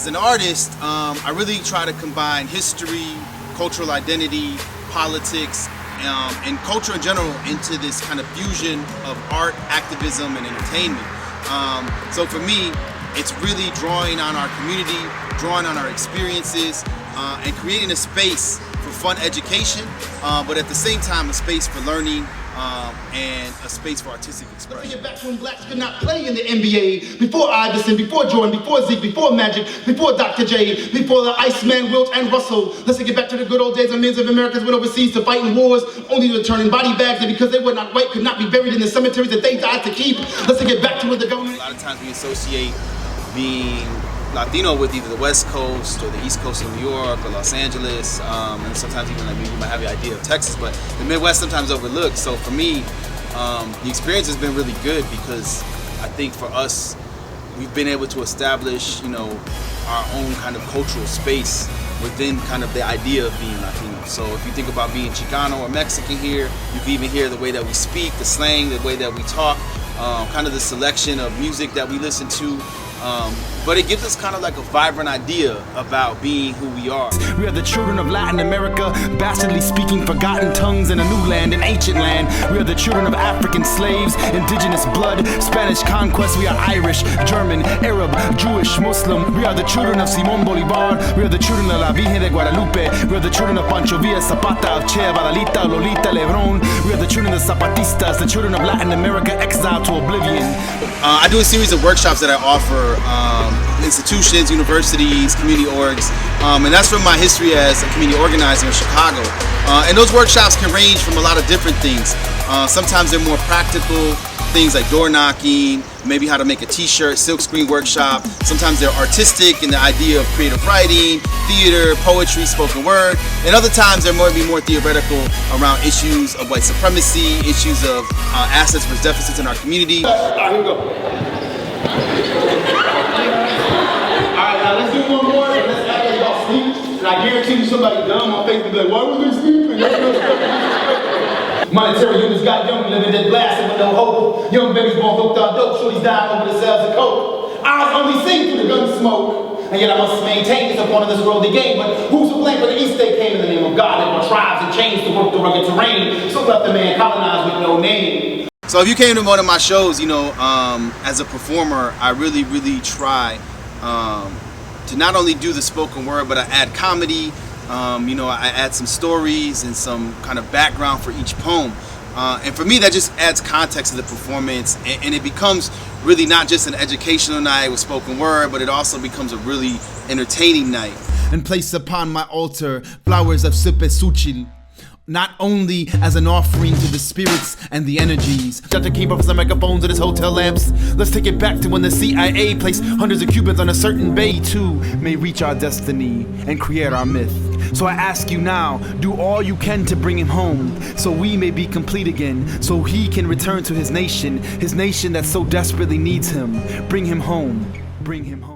As an artist, I really try to combine history, cultural identity, politics, and culture in general into this kind of fusion of art, activism, and entertainment. So for me, it's really drawing on our community, drawing on our experiences, and creating a space for fun education, but at the same time a space for learning and a space for artistic expression. Let's get back to when blacks could not play in the NBA. Before Iverson, before Jordan, before Zeke, before Magic, before Dr. J, before the Iceman, Wilt, and Russell. Let's get back to the good old days when millions of Americans went overseas to fight in wars, only to return in body bags, and because they were not white, could not be buried in the cemeteries that they died to keep. Let's get back to when the government... A lot of times we associate being Latino with either the West Coast or the East Coast of New York or Los Angeles, and sometimes even like you might have the idea of Texas, but the Midwest sometimes overlooked. So for me, the experience has been really good because I think for us, we've been able to establish, our own kind of cultural space within kind of the idea of being Latino. So if you think about being Chicano or Mexican here, you can even hear the way that we speak, the slang, the way that we talk, kind of the selection of music that we listen to. But it gives us kind of like a vibrant idea about being who we are. We are the children of Latin America, bastardly speaking forgotten tongues in a new land, an ancient land. We are the children of African slaves, indigenous blood, Spanish conquest. We are Irish, German, Arab, Jewish, Muslim. We are the children of Simón Bolívar. We are the children of La Virgen de Guadalupe. We are the children of Pancho Villa, Zapata, of Che Guevara, Lolita Lebron. We are the children of Zapatistas, the children of Latin America exiled to oblivion. I do a series of workshops that I offer institutions, universities, community orgs, and that's from my history as a community organizer in Chicago. And those workshops can range from a lot of different things. Sometimes they're more practical, things like door knocking, maybe how to make a t-shirt, silkscreen workshop. Sometimes they're artistic in the idea of creative writing, theater, poetry, spoken word. And other times they're more theoretical around issues of white supremacy, issues of assets versus deficits in our community. All right, here we go. Alright, now let's do one more and let's act like y'all sleep. And I guarantee you somebody dumb on Facebook be like, why was they sleeping? Monetary units got young, living dead blasting with no hope. Young babies born hooked on dope, shorties dying over the sales of coke. Eyes only see through the gun smoke. And yet I must maintain this upon this worldly game. But who's to blame for the East they came in the name of God? And more tribes and chains to work the rugged terrain. So let the man colonize with no name. So if you came to one of my shows, as a performer, I really try to not only do the spoken word, but I add comedy. I add some stories and some kind of background for each poem. And for me, that just adds context to the performance, and it becomes really not just an educational night with spoken word, but it also becomes a really entertaining night. And place upon my altar flowers of cempasúchil, not only as an offering to the spirits and the energies that came up some microphones and his hotel lamps. Let's take it back to when the CIA placed hundreds of Cubans on a certain bay too may reach our destiny and create our myth. So I ask you now, do all you can to bring him home, so we may be complete again, so he can return to his nation that so desperately needs him. Bring him home, bring him home.